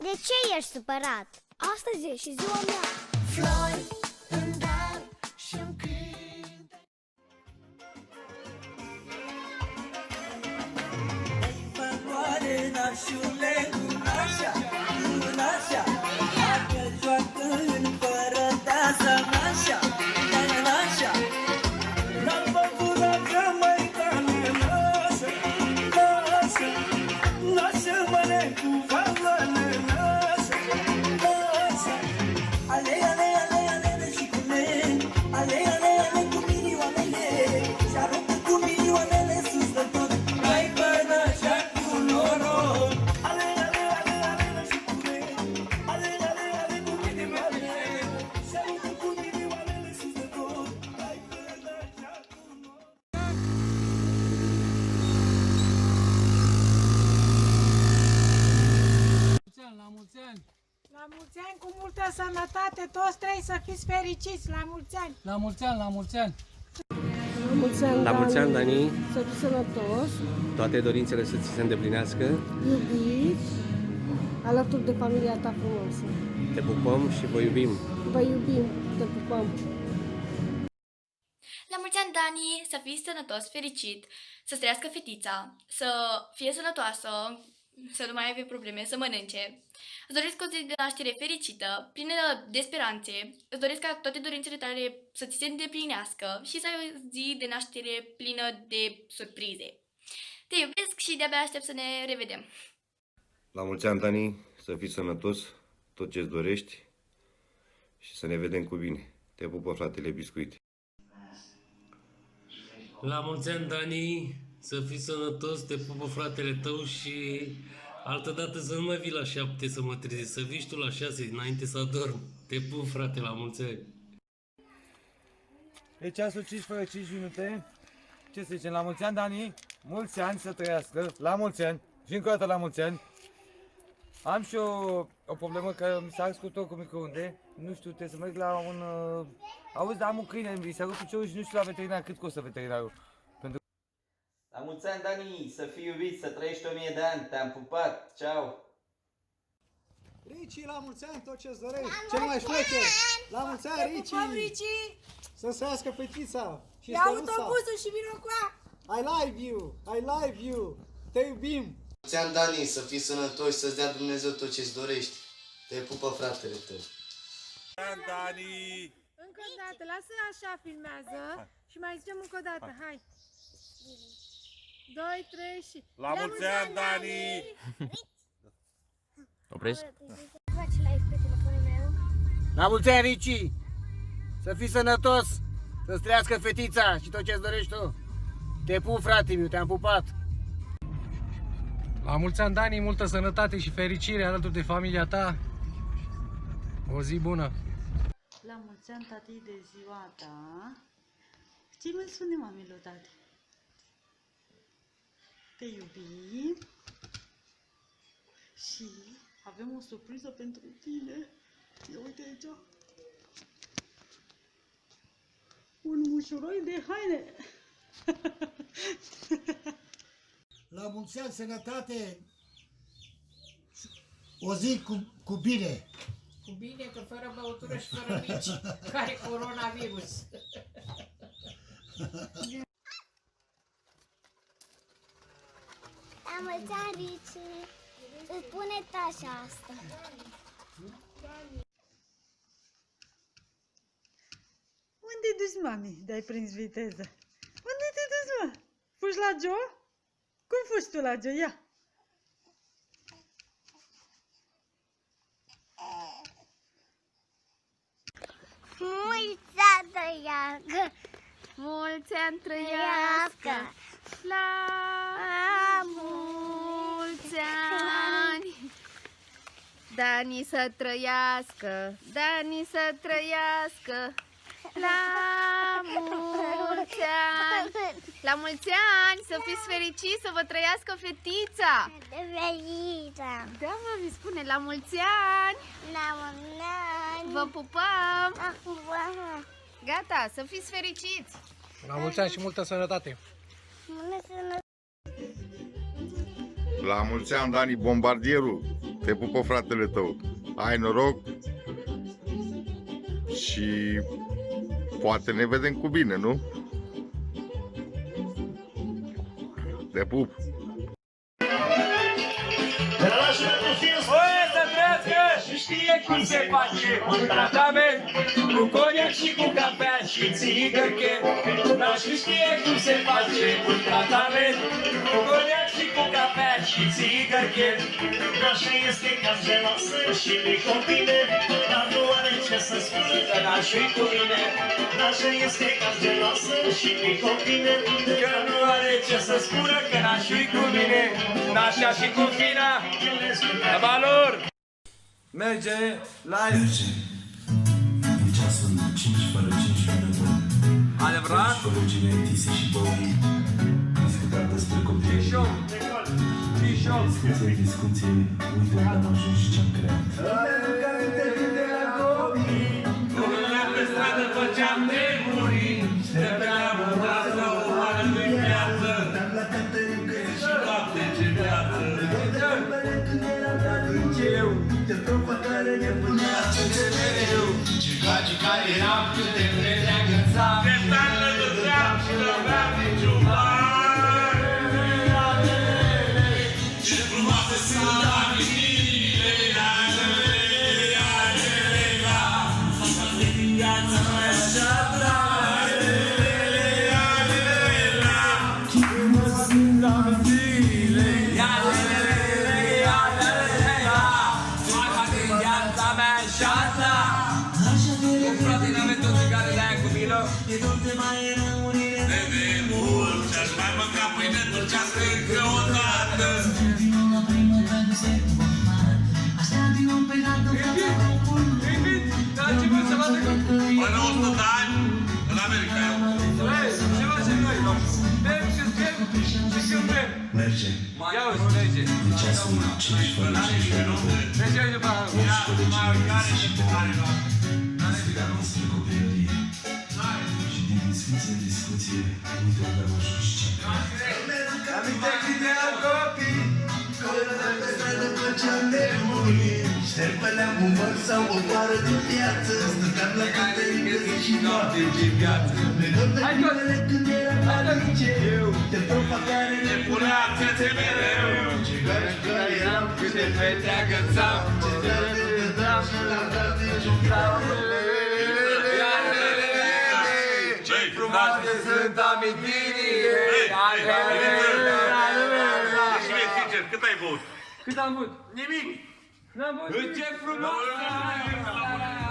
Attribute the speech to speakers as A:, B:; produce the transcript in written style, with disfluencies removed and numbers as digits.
A: De ce ești supărat?
B: Astăzi e și ziua mea.
C: Flori în dar și-mi cântă. Făcoare nașule, nașa, nașa, dacă joacă în părăteasa, nașa, nașa. N-am făcut dacă mai tale, nașa, nașa, nașa, măne cu favăne, nașa, nașa. Ale, ale, ale, ale, și cu mine, ale, ale, ale, cu milioanele, și aruncă cu milioanele sus de tot, mai până așa cu noroc. Ale, ale, ale, ale, și cu mine, ale, ale, ale, cu milioanele, și aruncă cu milioanele sus de tot, mai până așa cu noroc.
D: La mulți ani!
E: La mulți ani, cu multă sănătate, toți trei să fiți fericiți, la mulți ani!
D: La mulți ani, la mulți ani!
E: La mulți ani,
F: La mulți ani, Dani,
E: Să fii sănătos,
F: toate dorințele să ți se îndeplinească.
E: iubit, alături de familia ta frumoasă.
F: Te pupăm și vă iubim.
E: Vă iubim, te pupăm!
G: La mulți ani, Dani, să fii sănătos, fericit, să-ți trăiască fetița, să fie sănătoasă, să nu mai ai probleme, să mănânce. Îți doresc o zi de naștere fericită, plină de speranțe. Îți doresc ca toate dorințele tale să ți se îndeplinească și să ai o zi de naștere plină de surprize. Te iubesc și de-abia aștept să ne revedem.
H: La mulți ani, Dani, să fii sănătos, tot ce-ți dorești și să ne vedem cu bine. Te pupă fratele Biscuit.
D: La mulți ani, Dani, să fii sănătos, te pupă fratele tău și altădată să nu mai vii la 7 să mă trezi, să vii tu la 6 înainte să adorm. Te pup, frate, la mulți ani.
I: E ceasul 5 fără 5 minute. Ce să zicem? La mulți ani, Dani. Mulți ani să trăiască. La mulți ani. Și încă o dată la mulți ani. Am și o problemă că mi s-a ars cu microunde. Nu știu, trebuie să merg la un... Auzi, dar am un câine, mi s-a rupt piciorul și nu știu la veterinar cât costă veterinarul.
J: La mulți ani, Dani, să fii iubit, să trăiești 1000 de ani, te-am pupat, ceau!
K: Ricci, la mulți ani, tot ce-ți dorești, cel mai șmecher! La mulți ani, Ricci! Să-ți trăiască fetița și
E: Ia
K: stăruța!
E: autobuzul și vino cu ea!
K: I love you, I love you, te iubim!
L: La mulți ani, Dani, să fii sănătos și să-ți dea Dumnezeu tot ce-ți dorești. Te pupă fratele tău.
I: Dani!
E: Încă o dată, lasă așa, filmează și mai zicem încă o dată, hai! 2, 3 și...
I: La mulți ani, Dani!
F: Oprești?
B: Faci live pe telefonul meu?
I: La mulți ani, Ricci! Să fii sănătos, să-ți trăiască fetița și tot ce-ți dorești tu. Te pup, frate meu, te-am pupat.
D: La mulți ani, Dani, multă sănătate și fericire alături de familia ta. O zi bună!
C: La mulți ani, tati, de ziua ta. Ce mai spune mamilor, tati? Te iubim și avem o surpriză pentru tine. Ia uite aici. Un mușuroi de haine.
K: La mulți ani, sănătate, o zi cu bine!
E: Cu bine, că fără băutură și fără mici, care coronavirus.
A: La mulți ani, Ricci. Îți pune tașa asta.
C: Unde duci, mami, de-ai prins viteză? Unde te duci, mă? Fugi la Joe? Cum fugi tu la Joe? Ia!
A: Mulți ani trăiască.
G: Mulți ani trăiască! La mulți ani! Dani să trăiască! Dani să trăiască! La mulți ani! La mulți ani! Să fiți fericiți, să vă trăiască fetița!
A: De feliță.
G: Da, mami, spune la mulți ani!
A: La mulți ani.
G: Vă pupăm!
A: Wow.
G: Gata, să fiți fericiți!
D: La mulți ani și multă sănătate!
A: Multă sănătate.
H: La mulți ani, Dani, bombardierul!
M: Te pupă fratele tău. Ai noroc și poate ne vedem cu bine, nu? Te pup!
C: Băi, să trăiască și știe cum se face un tratament cu coniac și cu cafea și țigăche. Dar și știe cum se face un tratament cu coniac și cu cafea și țigăche.
N: Nașa este cam geloasă și mi convine, dar nu are ce să spună
C: că n-aș fi cu mine.
N: Nașa este cam geloasă și mi convine,
C: că nu are ce să spună că n-aș fi cu mine. Nașa și cu Fina, la valor!
I: Merge live!
O: E ceasul 5 fără 5 minute.
I: Adevărat?
O: Colegii Tisi și Bowie discutat despre copilărie. Discuție, uite unde am ajuns și ce-am creat.
C: Lumea pe stradă făceam nebunii, stăpeam în masă o oară de viață. Și noapte ce viață. Care eram cât de vreme agățam. De tană dădeam și n-aveam niciun bar. Ce frumoase sunt amintirile. Asta de viața mea așa dragă. Ce frumoase sunt amintirile. Asta de viața mea așa dragă. Frate, n-aveți o țigară de aia cu milă? De mult și-aș mai mânca pâine turcească încă o dată. Invit, dați-vă să vadă că... Până 100 de ani, în America. Ce facem noi? Vrem și schem și câmpem.
O: Merge.
I: Ia uite, merge.
O: E ceasul 5 fără 5 minute.
I: Merge aici după aia.
O: Colegii Tisi și Bowie discutat despre copilărie. Și din discuție în discuție, uite unde am ajuns și ce-am creat.
C: Aminte când eram copii,
O: pe stradă făceam nebunii. Șterpăleam un măr sau o pară de viață. Stăteam la caterincă zi și noapte ce viață. Legăm de binele când eram la liceu. De profa care ne punea fețe mereu. Care eram cât de fete agățam. Ce țără de dădeam și n-am dat niciun grau.
C: ce frumoase sunt amintirile.
M: Și mie, sincer, cât ai băut?
I: Cât am băut?
M: Nimic!
I: N-am băut.
C: Ce frumoasă!